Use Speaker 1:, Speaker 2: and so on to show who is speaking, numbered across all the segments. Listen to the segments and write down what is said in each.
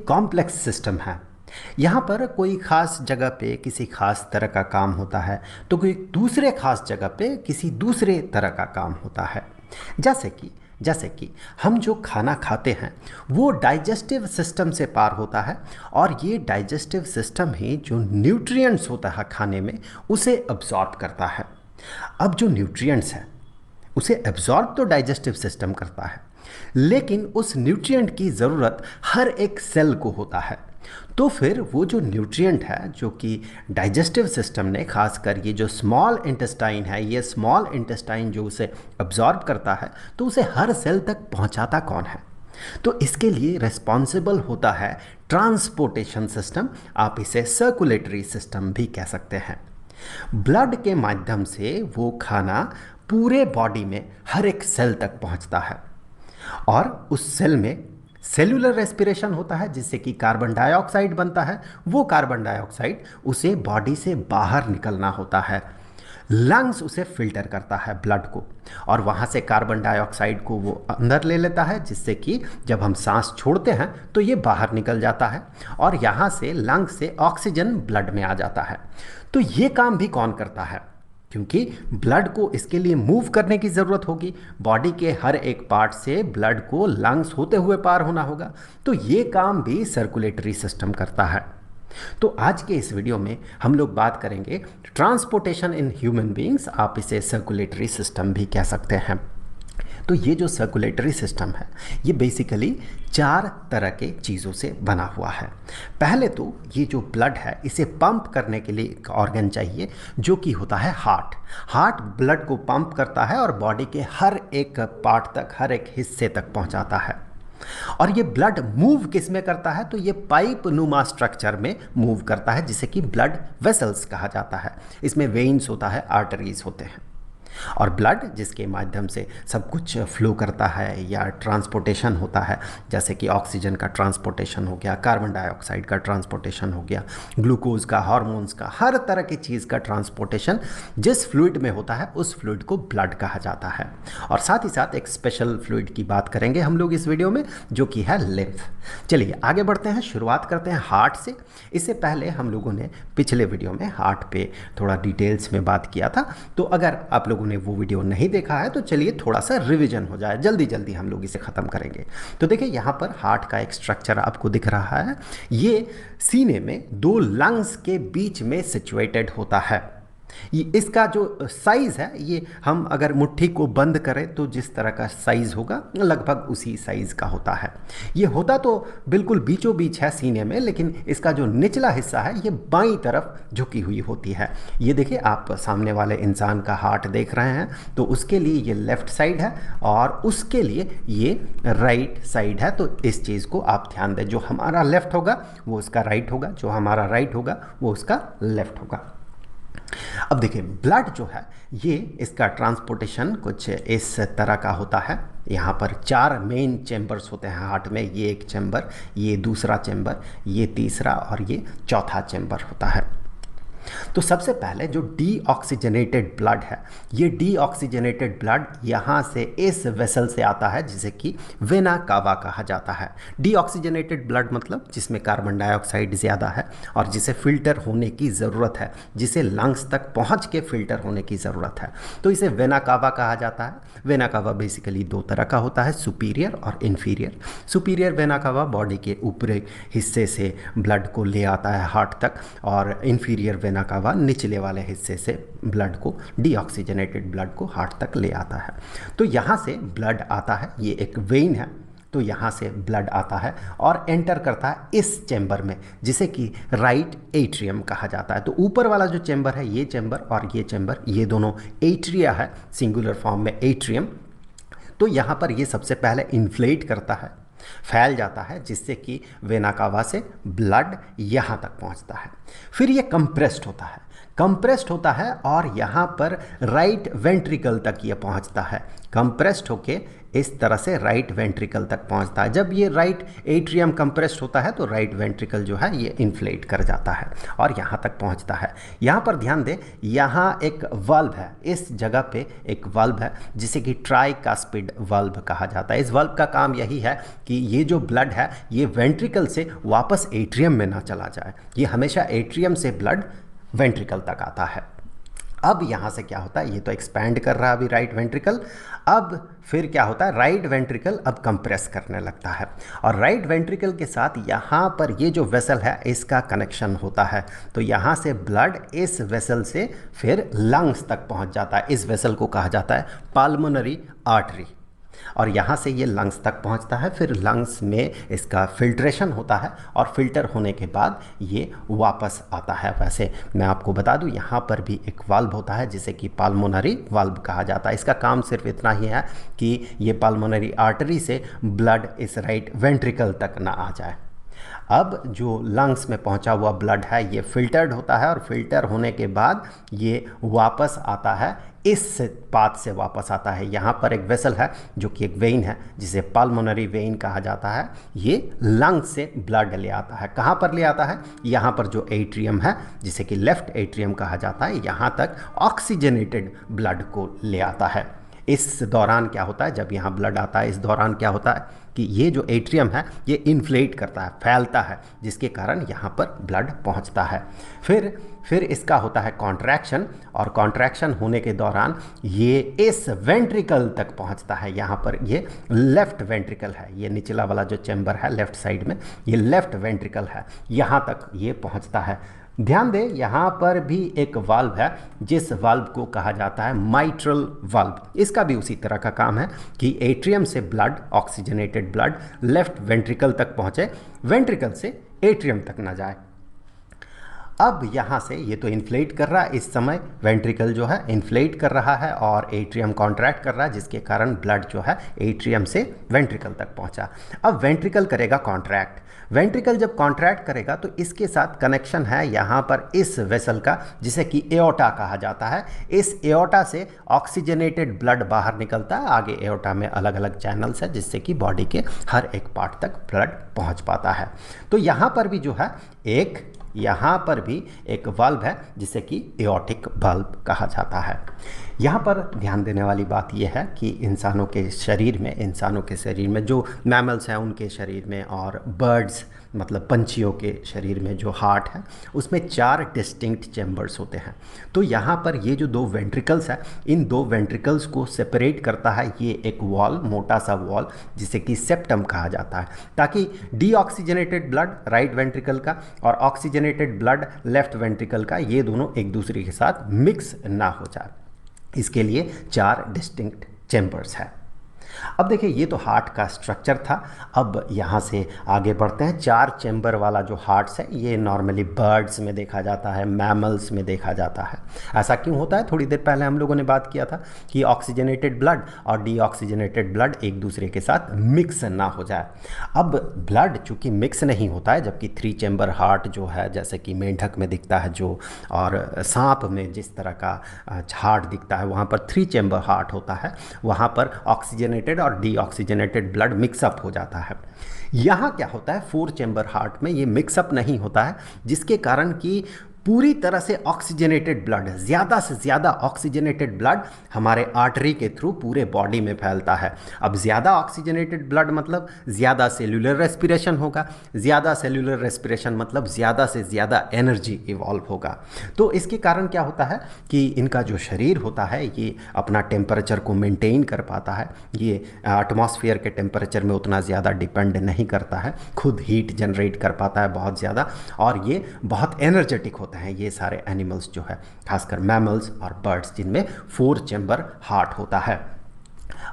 Speaker 1: Complex system है। यहाँ पर कोई ख़ास जगह पे किसी ख़ास तरह का काम होता है, तो कोई दूसरे ख़ास जगह पे किसी दूसरे तरह का काम होता है। जैसे कि हम जो खाना खाते हैं वो डाइजेस्टिव सिस्टम से पार होता है, और ये डाइजेस्टिव सिस्टम ही जो न्यूट्रिएंट्स होता है खाने में उसे अब्जॉर्ब करता है। अब जो न्यूट्रिएंट्स है उसे एब्जॉर्ब तो डाइजेस्टिव सिस्टम करता है, लेकिन उस न्यूट्रिएंट की ज़रूरत हर एक सेल को होता है। तो फिर वो जो न्यूट्रिएंट है जो कि डाइजेस्टिव सिस्टम ने, खासकर ये जो स्मॉल इंटेस्टाइन है, ये स्मॉल इंटेस्टाइन जो उसे अब्जॉर्ब करता है, तो उसे हर सेल तक पहुंचाता कौन है? तो इसके लिए रिस्पॉन्सिबल होता है ट्रांसपोर्टेशन सिस्टम, आप इसे सर्कुलेटरी सिस्टम भी कह सकते हैं। ब्लड के माध्यम से वो खाना पूरे बॉडी में हर एक सेल तक पहुंचता है, और उस सेल में सेल्यूलर रेस्पिरेशन होता है, जिससे कि कार्बन डाइऑक्साइड बनता है। वो कार्बन डाइऑक्साइड उसे बॉडी से बाहर निकलना होता है। लंग्स उसे फिल्टर करता है ब्लड को, और वहाँ से कार्बन डाइऑक्साइड को वो अंदर ले लेता है, जिससे कि जब हम सांस छोड़ते हैं तो ये बाहर निकल जाता है, और यहाँ से लंग्स से ऑक्सीजन ब्लड में आ जाता है। तो ये काम भी कौन करता है? क्योंकि ब्लड को इसके लिए मूव करने की ज़रूरत होगी, बॉडी के हर एक पार्ट से ब्लड को लंग्स होते हुए पार होना होगा, तो ये काम भी सर्कुलेटरी सिस्टम करता है। तो आज के इस वीडियो में हम लोग बात करेंगे ट्रांसपोर्टेशन इन ह्यूमन बीइंग्स, आप इसे सर्कुलेटरी सिस्टम भी कह सकते हैं। तो ये जो सर्कुलेटरी सिस्टम है ये बेसिकली 4 तरह के चीज़ों से बना हुआ है। पहले तो ये जो ब्लड है इसे पंप करने के लिए एक ऑर्गन चाहिए जो कि होता है हार्ट। हार्ट ब्लड को पंप करता है और बॉडी के हर एक पार्ट तक, हर एक हिस्से तक पहुंचाता है। और ये ब्लड मूव किस में करता है? तो ये पाइप नुमा स्ट्रक्चर में मूव करता है, जिसे कि ब्लड वेसल्स कहा जाता है। इसमें वेन्स होता है, आर्टरीज होते हैं, और ब्लड जिसके माध्यम से सब कुछ फ्लो करता है या ट्रांसपोर्टेशन होता है, जैसे कि ऑक्सीजन का ट्रांसपोर्टेशन हो गया, कार्बन डाइऑक्साइड का ट्रांसपोर्टेशन हो गया, ग्लूकोज का, हार्मोन्स का, हर तरह की चीज़ का ट्रांसपोर्टेशन जिस फ्लूइड में होता है उस फ्लूइड को ब्लड कहा जाता है। और साथ ही साथ एक स्पेशल फ्लूइड की बात करेंगे हम लोग इस वीडियो में, जो कि है लिम्फ। चलिए आगे बढ़ते हैं, शुरुआत करते हैं हार्ट से। इससे पहले हम लोगों ने पिछले वीडियो में हार्ट पे थोड़ा डिटेल्स में बात किया था, तो अगर आप लोगों ने वो वीडियो नहीं देखा है तो चलिए थोड़ा सा रिवीजन हो जाए, जल्दी जल्दी हम लोग इसे ख़त्म करेंगे। तो देखिए यहाँ पर हार्ट का एक स्ट्रक्चर आपको दिख रहा है, ये सीने में 2 लंग्स के बीच में सिचुएटेड होता है। इसका जो साइज़ है, ये हम अगर मुट्ठी को बंद करें तो जिस तरह का साइज़ होगा लगभग उसी साइज़ का होता है। ये होता तो बिल्कुल बीचों बीच है सीने में, लेकिन इसका जो निचला हिस्सा है ये बाईं तरफ झुकी हुई होती है। ये देखिए, आप सामने वाले इंसान का हार्ट देख रहे हैं, तो उसके लिए ये लेफ़्ट साइड है और उसके लिए ये राइट साइड है। तो इस चीज़ को आप ध्यान दें, जो हमारा लेफ़्ट होगा वो उसका राइट होगा, जो हमारा राइट होगा वो उसका लेफ़्ट होगा। अब देखिए, ब्लड जो है ये, इसका ट्रांसपोर्टेशन कुछ इस तरह का होता है। यहाँ पर 4 मेन चैम्बर्स होते हैं हार्ट में, ये एक चैम्बर, ये दूसरा चैम्बर, ये तीसरा और ये चौथा चैम्बर होता है। तो सबसे पहले जो डीऑक्सीजनेटेड ब्लड है, ये डीऑक्सीजनेटेड ब्लड यहाँ से इस वेसल से आता है, जिसे कि वेना कावा कहा जाता है। डीऑक्सीजनेटेड ब्लड मतलब जिसमें कार्बन डाइऑक्साइड ज़्यादा है और जिसे फिल्टर होने की ज़रूरत है, जिसे लंग्स तक पहुँच के फिल्टर होने की ज़रूरत है, तो इसे वेना कावा कहा जाता है। वेना कावा बेसिकली 2 तरह का होता है, सुपीरियर और inferior. Superior vena cava body के ऊपरी हिस्से से ब्लड को ले आता है हार्ट तक, और इन्फीरियर वेना कावा निचले वाले हिस्से से ब्लड को, डीऑक्सीजनेटेड ब्लड को हार्ट तक ले आता है। तो यहाँ से ब्लड आता है, ये एक वेन है, तो यहाँ से ब्लड आता है और एंटर करता है इस चैम्बर में, जिसे कि राइट एट्रियम कहा जाता है। तो ऊपर वाला जो चैम्बर है, ये चैम्बर और ये चैम्बर, ये दोनों एट्रिया है, सिंगुलर फॉर्म में एट्रियम। तो यहाँ पर ये सबसे पहले इन्फ्लेट करता है, फैल जाता है, जिससे कि वेना कावा से ब्लड यहाँ तक पहुँचता है। फिर ये कंप्रेस्ड होता है, और यहाँ पर राइट वेंट्रिकल तक ये पहुँचता है। कंप्रेस्ड होके इस तरह से राइट वेंट्रिकल तक पहुंचता है। जब ये राइट एट्रियम कंप्रेस्ड होता है तो राइट वेंट्रिकल जो है ये इन्फ्लेट कर जाता है और यहाँ तक पहुँचता है। यहाँ पर ध्यान दें, यहाँ एक वाल्व है, इस जगह पे एक वाल्व है जिसे कि ट्राइकास्पिड वाल्व कहा जाता है। इस वाल्व का काम यही है कि ये जो ब्लड है ये वेंट्रिकल से वापस एट्रियम में ना चला जाए, ये हमेशा एट्रियम से ब्लड वेंट्रिकल तक आता है। अब यहाँ से क्या होता है, ये तो एक्सपैंड कर रहा है अभी राइट वेंट्रिकल, अब फिर क्या होता है, राइट वेंट्रिकल अब कंप्रेस करने लगता है और राइट वेंट्रिकल के साथ यहाँ पर ये जो वेसल है इसका कनेक्शन होता है। तो यहाँ से ब्लड इस वेसल से फिर लंग्स तक पहुँच जाता है। इस वेसल को कहा जाता है पल्मोनरी आर्टरी और यहाँ से ये लंग्स तक पहुँचता है। फिर लंग्स में इसका फिल्ट्रेशन होता है और फिल्टर होने के बाद ये वापस आता है। वैसे मैं आपको बता दूँ, यहाँ पर भी एक वाल्व होता है जिसे कि पल्मोनरी वाल्व कहा जाता है। इसका काम सिर्फ इतना ही है कि ये पल्मोनरी आर्टरी से ब्लड इस राइट वेंट्रिकल तक ना आ जाए। अब जो लंग्स में पहुंचा हुआ ब्लड है ये फिल्टर्ड होता है और फिल्टर होने के बाद ये वापस आता है, इस पाथ से वापस आता है। यहाँ पर एक वेसल है जो कि एक वेन है जिसे पल्मोनरी वेन कहा जाता है। ये लंग्स से ब्लड ले आता है। कहाँ पर ले आता है, यहाँ पर जो एट्रियम है जिसे कि लेफ्ट एट्रियम कहा जाता है, यहाँ तक ऑक्सीजनेटेड ब्लड को ले आता है। इस दौरान क्या होता है, जब यहाँ ब्लड आता है इस दौरान क्या होता है कि ये जो एट्रियम है ये इन्फ्लेट करता है, फैलता है, जिसके कारण यहाँ पर ब्लड पहुँचता है। फिर इसका होता है कॉन्ट्रैक्शन और कॉन्ट्रैक्शन होने के दौरान ये इस वेंट्रिकल तक पहुँचता है। यहाँ पर ये लेफ्ट वेंट्रिकल है, ये निचला वाला जो चैम्बर है लेफ्ट साइड में, ये लेफ्ट वेंट्रिकल है, यहाँ तक ये पहुँचता है। ध्यान दें, यहाँ पर भी एक वाल्व है जिस वाल्व को कहा जाता है माइट्रल वाल्व। इसका भी उसी तरह का काम है कि एट्रियम से blood, oxygenated blood left ventricle तक पहुँचे, वेंट्रिकल से एट्रियम तक ना जाए। अब यहाँ से ये तो इन्फ्लेट कर रहा है, इस समय वेंट्रिकल जो है इन्फ्लेट कर रहा है और एट्रियम कॉन्ट्रैक्ट कर रहा है, जिसके कारण ब्लड जो है एट्रियम से वेंट्रिकल तक पहुँचा। अब वेंट्रिकल करेगा कॉन्ट्रैक्ट। वेंट्रिकल जब कॉन्ट्रैक्ट करेगा तो इसके साथ कनेक्शन है यहाँ पर इस वेसल का जिसे कि एओर्टा कहा जाता है। इस एओर्टा से ऑक्सीजनेटेड ब्लड बाहर निकलता है। आगे एओर्टा में अलग अलग चैनल्स है जिससे कि बॉडी के हर एक पार्ट तक ब्लड पहुँच पाता है। तो यहाँ पर भी जो है यहाँ पर भी एक वाल्व है जिसे कि एओर्टिक वाल्व कहा जाता है। यहाँ पर ध्यान देने वाली बात यह है कि इंसानों के शरीर में जो मैमल्स हैं उनके शरीर में और बर्ड्स मतलब पंछियों के शरीर में जो हार्ट है उसमें 4 डिस्टिंक्ट चैम्बर्स होते हैं। तो यहाँ पर ये जो 2 वेंट्रिकल्स हैं, इन 2 वेंट्रिकल्स को सेपरेट करता है ये एक वॉल, मोटा सा वॉल जिसे कि सेप्टम कहा जाता है, ताकि डीऑक्सीजनेटेड ब्लड राइट वेंट्रिकल का और ऑक्सीजनेटेड ब्लड लेफ्ट वेंट्रिकल का ये दोनों एक दूसरे के साथ मिक्स ना हो जाए। इसके लिए 4 डिस्टिंक्ट चैम्बर्स हैं। अब देखिए, ये तो हार्ट का स्ट्रक्चर था। अब यहाँ से आगे बढ़ते हैं। 4 चैम्बर वाला जो हार्ट्स है ये नॉर्मली बर्ड्स में देखा जाता है, मैमल्स में देखा जाता है। ऐसा क्यों होता है? थोड़ी देर पहले हम लोगों ने बात किया था कि ऑक्सीजनेटेड ब्लड और डीऑक्सीजनेटेड ब्लड एक दूसरे के साथ मिक्स ना हो जाए। अब ब्लड चूँकि मिक्स नहीं होता है, जबकि 3 चैम्बर हार्ट जो है जैसे कि मेंढक में दिखता है जो, और सांप में जिस तरह का हार्ट दिखता है वहाँ पर 3 चैम्बर हार्ट होता है, वहाँ पर ऑक्सीजनेटेड और डीऑक्सीजनेटेड ब्लड मिक्सअप हो जाता है। यहाँ क्या होता है, 4 चैम्बर हार्ट में ये मिक्सअप नहीं होता है, जिसके कारण कि पूरी तरह से ऑक्सीजनेटेड ब्लड, ज़्यादा से ज़्यादा ऑक्सीजनेटेड ब्लड हमारे आर्टरी के थ्रू पूरे बॉडी में फैलता है। अब ज़्यादा ऑक्सीजनेटेड ब्लड मतलब ज़्यादा सेल्यूलर रेस्पिरेशन होगा, ज़्यादा सेल्यूलर रेस्पिरेशन मतलब ज़्यादा से ज़्यादा एनर्जी इवॉल्व होगा। तो इसके कारण क्या होता है कि इनका जो शरीर होता है ये अपना टेम्परेचर को मेंटेन कर पाता है। ये एटमॉस्फेयर के टेम्परेचर में उतना ज़्यादा डिपेंड नहीं करता है, खुद हीट जनरेट कर पाता है बहुत ज़्यादा, और ये बहुत एनर्जेटिक होता है। ये सारे एनिमल्स जो है, खासकर मैमल्स और बर्ड्स, जिनमें 4 चैम्बर हार्ट होता है।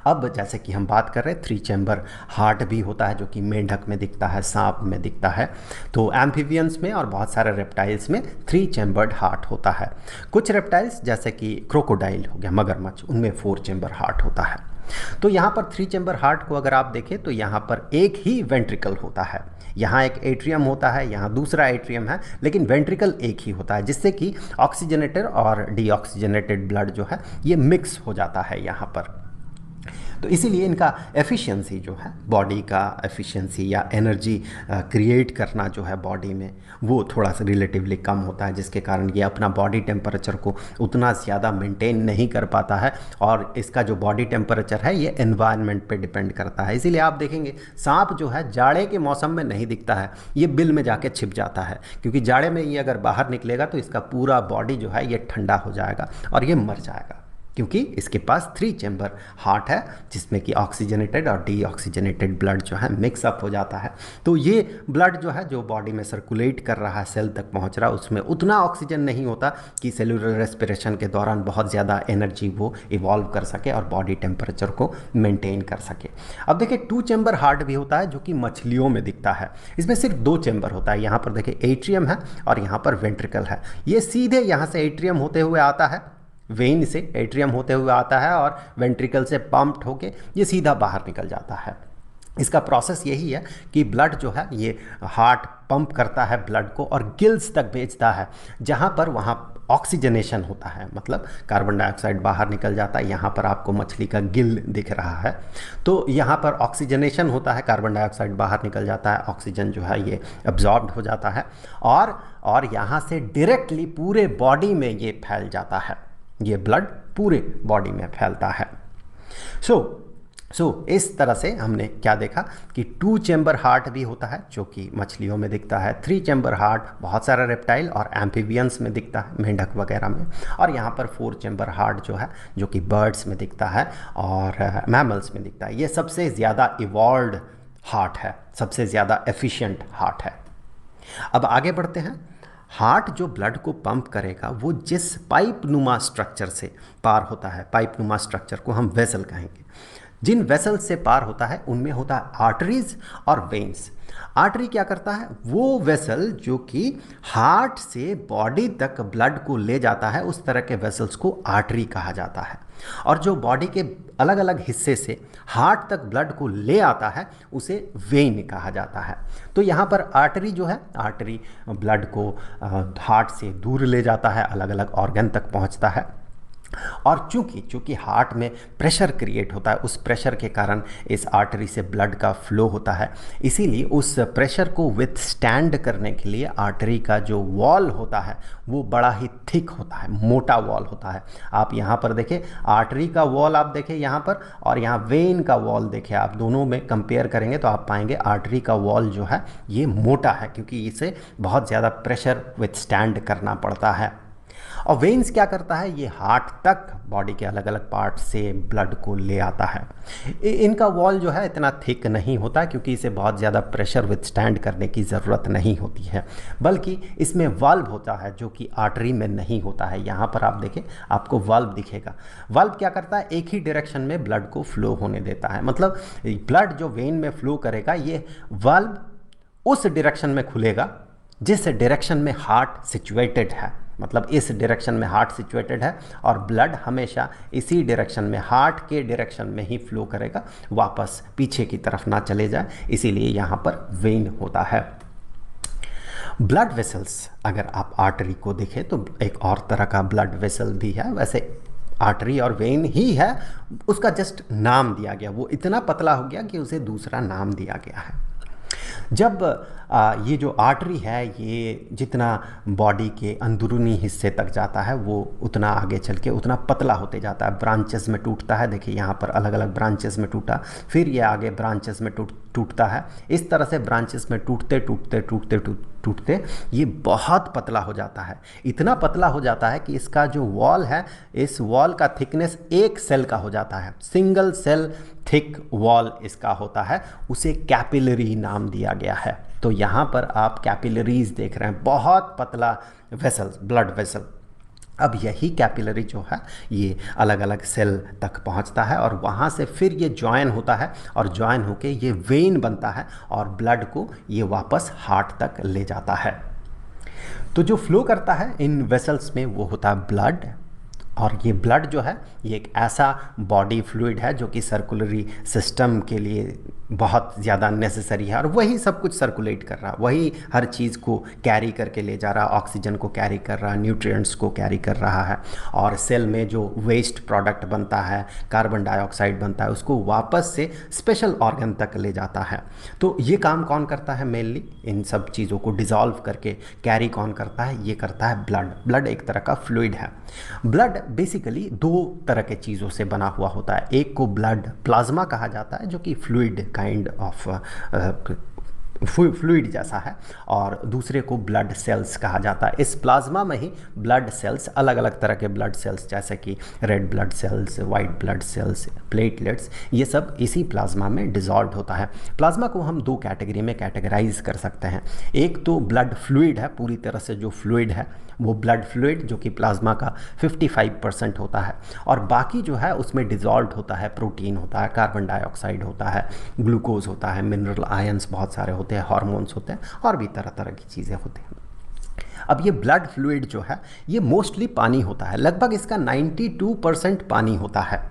Speaker 1: अब जैसे कि हम बात कर रहे हैं 3 चैम्बर हार्ट भी होता है जो कि मेंढक में दिखता है, सांप में दिखता है। तो एम्फीबियंस में और बहुत सारे रेप्टाइल्स में 3 चैम्बर्ड हार्ट होता है। कुछ रेप्टाइल्स जैसे कि क्रोकोडाइल हो गया, मगरमच्छ, उनमें 4 चैम्बर हार्ट होता है। तो यहाँ पर 3 चैम्बर हार्ट को अगर आप देखें तो यहाँ पर एक ही वेंट्रिकल होता है। यहाँ एक एट्रियम होता है, यहाँ दूसरा एट्रियम है, लेकिन वेंट्रिकल एक ही होता है, जिससे कि ऑक्सीजनेटेड और डीऑक्सीजनेटेड ब्लड जो है ये मिक्स हो जाता है यहाँ पर। तो इसीलिए इनका एफिशिएंसी जो है, बॉडी का एफिशिएंसी या एनर्जी क्रिएट करना जो है बॉडी में, वो थोड़ा सा रिलेटिवली कम होता है, जिसके कारण ये अपना बॉडी टेम्परेचर को उतना ज़्यादा मेंटेन नहीं कर पाता है। और इसका जो बॉडी टेम्परेचर है ये एनवायरनमेंट पे डिपेंड करता है। इसीलिए आप देखेंगे सांप जो है जाड़े के मौसम में नहीं दिखता है, ये बिल में जाके छिप जाता है, क्योंकि जाड़े में ये अगर बाहर निकलेगा तो इसका पूरा बॉडी जो है ये ठंडा हो जाएगा और ये मर जाएगा, क्योंकि इसके पास 3 चैम्बर हार्ट है जिसमें कि ऑक्सीजनेटेड और डीऑक्सीजनेटेड ब्लड जो है मिक्स अप हो जाता है। तो ये ब्लड जो है जो बॉडी में सर्कुलेट कर रहा है, सेल तक पहुंच रहा है, उसमें उतना ऑक्सीजन नहीं होता कि सेलुलर रेस्पिरेशन के दौरान बहुत ज़्यादा एनर्जी वो इवॉल्व कर सके और बॉडी टेम्परेचर को मेंटेन कर सके। अब देखिए 2 चैम्बर हार्ट भी होता है जो कि मछलियों में दिखता है। इसमें सिर्फ 2 चैम्बर होता है। यहाँ पर देखिए एट्रियम है और यहाँ पर वेंट्रिकल है। ये सीधे यहाँ से एट्रियम होते हुए आता है, वेन से एट्रियम होते हुए आता है और वेंट्रिकल से पंप्ड होके ये सीधा बाहर निकल जाता है। इसका प्रोसेस यही है कि ब्लड जो है ये हार्ट पंप करता है ब्लड को और गिल्स तक भेजता है, जहाँ पर वहाँ ऑक्सीजनेशन होता है, मतलब कार्बन डाइऑक्साइड बाहर निकल जाता है। यहाँ पर आपको मछली का गिल दिख रहा है, तो यहाँ पर ऑक्सीजनेशन होता है, कार्बन डाइऑक्साइड बाहर निकल जाता है, ऑक्सीजन जो है ये एब्जॉर्ब्ड हो जाता है और यहाँ से डायरेक्टली पूरे बॉडी में ये फैल जाता है। ये ब्लड पूरे बॉडी में फैलता है। सो इस तरह से हमने क्या देखा कि 2 चैम्बर हार्ट भी होता है जो कि मछलियों में दिखता है, 3 चैम्बर हार्ट बहुत सारा रेप्टाइल और एम्फीबियंस में दिखता है, मेंढक वगैरह में, और यहाँ पर 4 चैम्बर हार्ट जो है जो कि बर्ड्स में दिखता है और मैमल्स में दिखता है। ये सबसे ज़्यादा इवॉल्व्ड हार्ट है, सबसे ज़्यादा एफिशिएंट हार्ट है। अब आगे बढ़ते हैं। हार्ट जो ब्लड को पंप करेगा वो जिस पाइप नुमा स्ट्रक्चर से पार होता है, पाइप नुमा स्ट्रक्चर को हम वेसल कहेंगे, जिन वेसल से पार होता है उनमें होता है आर्टरीज और वेन्स। आर्टरी क्या करता है, वो वेसल जो कि हार्ट से बॉडी तक ब्लड को ले जाता है, उस तरह के वेसल्स को आर्टरी कहा जाता है। और जो बॉडी के अलग अलग हिस्से से हार्ट तक ब्लड को ले आता है उसे वेन कहा जाता है। तो यहाँ पर आर्टरी जो है, आर्टरी ब्लड को हार्ट से दूर ले जाता है, अलग अलग ऑर्गन तक पहुँचता है। और चूंकि हार्ट में प्रेशर क्रिएट होता है, उस प्रेशर के कारण इस आर्टरी से ब्लड का फ्लो होता है, इसीलिए उस प्रेशर को विथस्टैंड करने के लिए आर्टरी का जो वॉल होता है वो बड़ा ही थिक होता है, मोटा वॉल होता है। आप यहाँ पर देखें आर्टरी का वॉल, आप देखें यहाँ पर, और यहाँ वेन का वॉल देखें, आप दोनों में कंपेयर करेंगे तो आप पाएंगे आर्टरी का वॉल जो है ये मोटा है, क्योंकि इसे बहुत ज़्यादा प्रेशर विथस्टैंड करना पड़ता है। और वेन्स क्या करता है, ये हार्ट तक बॉडी के अलग अलग पार्ट से ब्लड को ले आता है। इनका वॉल जो है इतना थिक नहीं होता क्योंकि इसे बहुत ज़्यादा प्रेशर विथस्टैंड करने की ज़रूरत नहीं होती है, बल्कि इसमें वाल्व होता है जो कि आर्टरी में नहीं होता है। यहाँ पर आप देखें आपको वाल्व दिखेगा। वाल्व क्या करता है, एक ही डायरेक्शन में ब्लड को फ्लो होने देता है, मतलब ब्लड जो वेन में फ्लो करेगा ये वाल्व उस डायरेक्शन में खुलेगा जिस डायरेक्शन में हार्ट सिचुएटेड है, मतलब इस डायरेक्शन में हार्ट सिचुएटेड है और ब्लड हमेशा इसी डायरेक्शन में, हार्ट के डायरेक्शन में ही फ्लो करेगा, वापस पीछे की तरफ ना चले जाए, इसीलिए यहाँ पर वेन होता है। ब्लड वेसल्स, अगर आप आर्टरी को देखें तो एक और तरह का ब्लड वेसल भी है, वैसे आर्टरी और वेन ही है, उसका जस्ट नाम दिया गया, वो इतना पतला हो गया कि उसे दूसरा नाम दिया गया है। जब ये जो आर्टरी है ये जितना बॉडी के अंदरूनी हिस्से तक जाता है वो उतना आगे चल के उतना पतला होते जाता है, ब्रांचेस में टूटता है। देखिए यहाँ पर अलग अलग ब्रांचेस में टूटा, फिर ये आगे ब्रांचेस में टूटता है। इस तरह से ब्रांचेस में टूटते टूटते टूटते टूटते ये बहुत पतला हो जाता है, इतना पतला हो जाता है कि इसका जो वॉल है, इस वॉल का थिकनेस एक सेल का हो जाता है, सिंगल सेल थिक वॉल इसका होता है, उसे कैपिलरी नाम दिया गया है। तो यहाँ पर आप कैपिलरीज देख रहे हैं, बहुत पतला वेसल, ब्लड वेसल। अब यही कैपिलरी जो है ये अलग अलग सेल तक पहुंचता है और वहाँ से फिर ये जॉइन होता है और जॉइन होके ये वेन बनता है और ब्लड को ये वापस हार्ट तक ले जाता है। तो जो फ्लो करता है इन वेसल्स में वो होता है ब्लड, और ये ब्लड जो है ये एक ऐसा बॉडी फ्लूइड है जो कि सर्कुलरी सिस्टम के लिए बहुत ज़्यादा नेसेसरी है, और वही सब कुछ सर्कुलेट कर रहा है, वही हर चीज़ को कैरी करके ले जा रहा है, ऑक्सीजन को कैरी कर रहा है, न्यूट्रिएंट्स को कैरी कर रहा है, और सेल में जो वेस्ट प्रोडक्ट बनता है, कार्बन डाइऑक्साइड बनता है, उसको वापस से स्पेशल ऑर्गन तक ले जाता है। तो ये काम कौन करता है मेनली, इन सब चीज़ों को डिज़ोल्व करके कैरी कौन करता है, ये करता है ब्लड। ब्लड एक तरह का फ्लूइड है। ब्लड बेसिकली दो तरह के चीज़ों से बना हुआ होता है। एक को ब्लड प्लाज्मा कहा जाता है जो कि फ्लूइड काइंड ऑफ फ्लूइड जैसा है, और दूसरे को ब्लड सेल्स कहा जाता है। इस प्लाज्मा में ही ब्लड सेल्स, अलग अलग तरह के ब्लड सेल्स जैसे कि red blood cells, white blood cells, platelets, ये सब इसी प्लाज्मा में डिजॉल्व होता है। प्लाज्मा को हम दो कैटेगरी में कैटेगराइज कर सकते हैं। एक तो ब्लड फ्लूइड है, पूरी तरह से जो फ्लूइड है वो ब्लड फ्लूइड जो कि प्लाज्मा का 55% होता है, और बाकी जो है उसमें डिजॉल्व होता है, प्रोटीन होता है, कार्बन डाइऑक्साइड होता है, ग्लूकोज होता है, मिनरल आयंस बहुत सारे होते हैं, हार्मोन्स होते हैं, और भी तरह तरह की चीज़ें होती हैं। अब ये ब्लड फ्लूइड जो है ये मोस्टली पानी होता है, लगभग इसका 92% पानी होता है।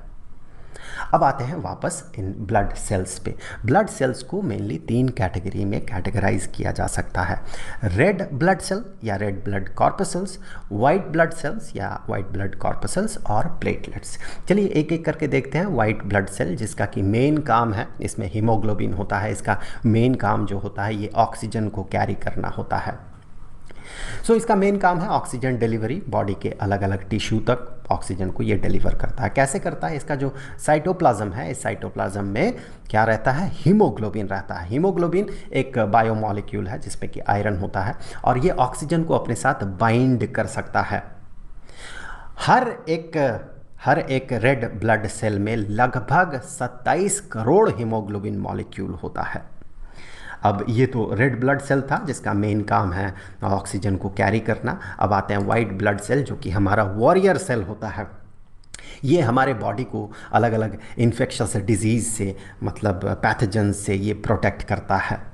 Speaker 1: अब आते हैं वापस इन ब्लड सेल्स पे। ब्लड सेल्स को मेनली तीन कैटेगरी में कैटेगराइज किया जा सकता है। रेड ब्लड सेल या red blood corpuscles, white blood cells या वाइट ब्लड कॉर्पसल्स, और प्लेटलेट्स। चलिए एक एक करके देखते हैं। वाइट ब्लड सेल जिसका कि मेन काम है, इसमें हीमोग्लोबिन होता है, इसका मेन काम जो होता है ये ऑक्सीजन को कैरी करना होता है। सो इसका मेन काम है ऑक्सीजन डिलीवरी, बॉडी के अलग अलग टिश्यू तक ऑक्सीजन को ये डिलीवर करता है। कैसे करता है, इसका जो साइटोप्लाज्म है, इस साइटोप्लाज्म में क्या रहता है, हीमोग्लोबिन रहता है। हीमोग्लोबिन एक बायोमॉलिक्यूल है जिसमें कि आयरन होता है, और ये ऑक्सीजन को अपने साथ बाइंड कर सकता है। हर एक रेड ब्लड सेल में लगभग 27 करोड़ हीमोग्लोबिन मॉलिक्यूल होता है। अब ये तो रेड ब्लड सेल था जिसका मेन काम है ऑक्सीजन को कैरी करना। अब आते हैं वाइट ब्लड सेल जो कि हमारा वॉरियर सेल होता है। ये हमारे बॉडी को अलग अलग इन्फेक्शस डिजीज़ से, मतलब पैथोजन से ये प्रोटेक्ट करता है।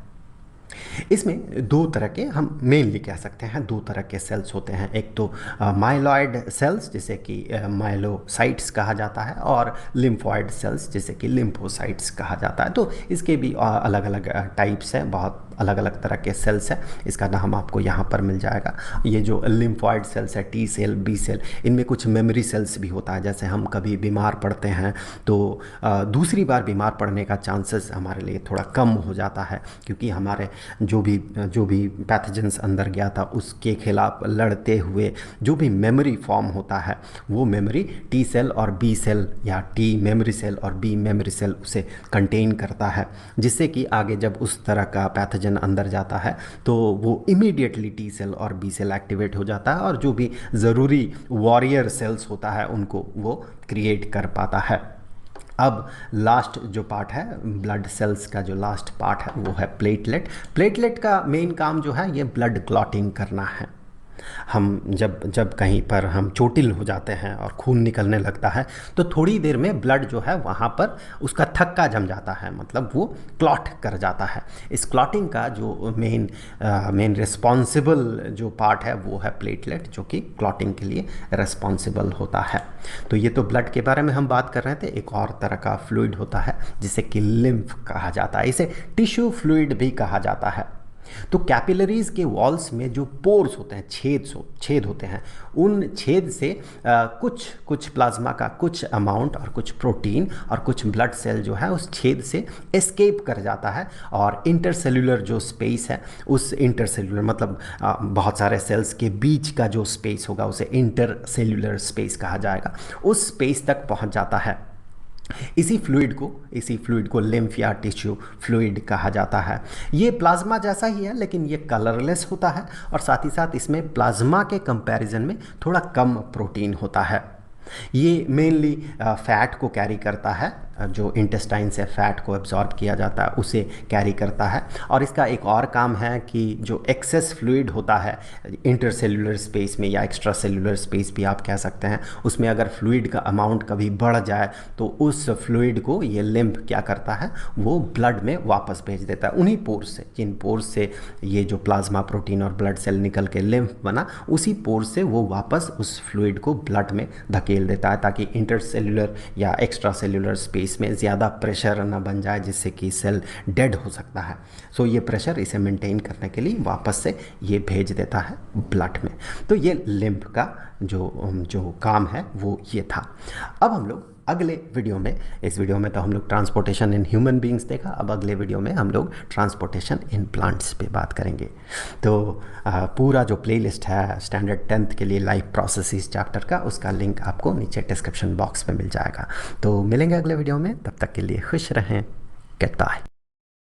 Speaker 1: इसमें दो तरह के, हम मेनली कह सकते हैं दो तरह के सेल्स होते हैं। एक तो माइलॉइड सेल्स जिसे कि माइलोसाइट्स कहा जाता है, और लिम्फॉइड सेल्स जिसे कि लिम्फोसाइट्स कहा जाता है। तो इसके भी अलग अलग टाइप्स हैं, बहुत अलग अलग तरह के सेल्स हैं। इसका नाम आपको यहाँ पर मिल जाएगा। ये जो लिम्फॉइड सेल्स है, टी सेल, बी सेल, इनमें कुछ मेमोरी सेल्स भी होता है। जैसे हम कभी बीमार पड़ते हैं तो दूसरी बार बीमार पड़ने का चांसेस हमारे लिए थोड़ा कम हो जाता है, क्योंकि हमारे जो भी पैथोजेंस अंदर गया था उसके खिलाफ लड़ते हुए जो भी मेमोरी फॉर्म होता है, वो मेमोरी टी सेल और बी सेल, या टी मेमोरी सेल और बी मेमोरी सेल उसे कंटेन करता है, जिससे कि आगे जब उस तरह का पैथोजन अंदर जाता है तो वो इमीडिएटली टी सेल और बी सेल एक्टिवेट हो जाता है, और जो भी ज़रूरी वॉरियर सेल्स होता है उनको वो क्रिएट कर पाता है। अब लास्ट जो पार्ट है ब्लड सेल्स का, जो लास्ट पार्ट है वो है प्लेटलेट। प्लेटलेट का मेन काम जो है ये ब्लड क्लॉटिंग करना है। हम जब कहीं पर हम चोटिल हो जाते हैं और खून निकलने लगता है तो थोड़ी देर में ब्लड जो है वहाँ पर उसका थक्का जम जाता है, मतलब वो क्लॉट कर जाता है। इस क्लॉटिंग का जो मेन रिस्पॉन्सिबल जो पार्ट है वो है प्लेटलेट, जो कि क्लॉटिंग के लिए रिस्पॉन्सिबल होता है। तो ये तो ब्लड के बारे में हम बात कर रहे थे। एक और तरह का फ्लूइड होता है जिसे कि लिम्फ कहा जाता है, इसे टिश्यू फ्लूइड भी कहा जाता है। तो कैपिलरीज के वॉल्स में जो पोर्स होते हैं, छेद होते हैं, उन छेद से कुछ प्लाज्मा का कुछ अमाउंट और कुछ प्रोटीन और कुछ ब्लड सेल जो है उस छेद से एस्केप कर जाता है, और इंटरसेल्यूलर जो स्पेस है, उस इंटरसेल्यूलर मतलब बहुत सारे सेल्स के बीच का जो स्पेस होगा उसे इंटरसेल्यूलर स्पेस कहा जाएगा, उस स्पेस तक पहुंच जाता है। इसी फ्लूइड को लिम्फ या टिश्यू फ्लूइड कहा जाता है। ये प्लाज्मा जैसा ही है लेकिन ये कलरलेस होता है, और साथ ही साथ इसमें प्लाज्मा के कंपैरिजन में थोड़ा कम प्रोटीन होता है। ये मेनली फैट को कैरी करता है, जो इंटेस्टाइन से फैट को एब्जॉर्ब किया जाता है उसे कैरी करता है। और इसका एक और काम है कि जो एक्सेस फ्लूइड होता है इंटरसेल्युलर स्पेस में या एक्स्ट्रा सेल्युलर स्पेस भी आप कह सकते हैं, उसमें अगर फ्लूइड का अमाउंट कभी बढ़ जाए तो उस फ्लूइड को ये लिम्फ क्या करता है, वो ब्लड में वापस भेज देता है। उन्हीं पोर्स से, जिन पोर्स से ये जो प्लाज्मा प्रोटीन और ब्लड सेल निकल के लिम्फ बना, उसी पोर्स से वो वापस उस फ्लूइड को ब्लड में धकेल देता है, ताकि इंटरसेल्युलर या एक्स्ट्रा सेल्युलर स्पेस में ज़्यादा प्रेशर न बन जाए जिससे कि सेल डेड हो सकता है। सो ये प्रेशर इसे मेंटेन करने के लिए वापस से ये भेज देता है ब्लड में। तो ये लिम्फ का जो काम है वो ये था। अब हम लोग अगले वीडियो में, इस वीडियो में तो हम लोग ट्रांसपोर्टेशन इन ह्यूमन बींग्स देखा, अब अगले वीडियो में हम लोग ट्रांसपोर्टेशन इन प्लांट्स पे बात करेंगे। तो पूरा जो प्लेलिस्ट है स्टैंडर्ड 10th के लिए लाइफ प्रोसेसेस चैप्टर का, उसका लिंक आपको नीचे डिस्क्रिप्शन बॉक्स में मिल जाएगा। तो मिलेंगे अगले वीडियो में, तब तक के लिए खुश रहें। Good bye.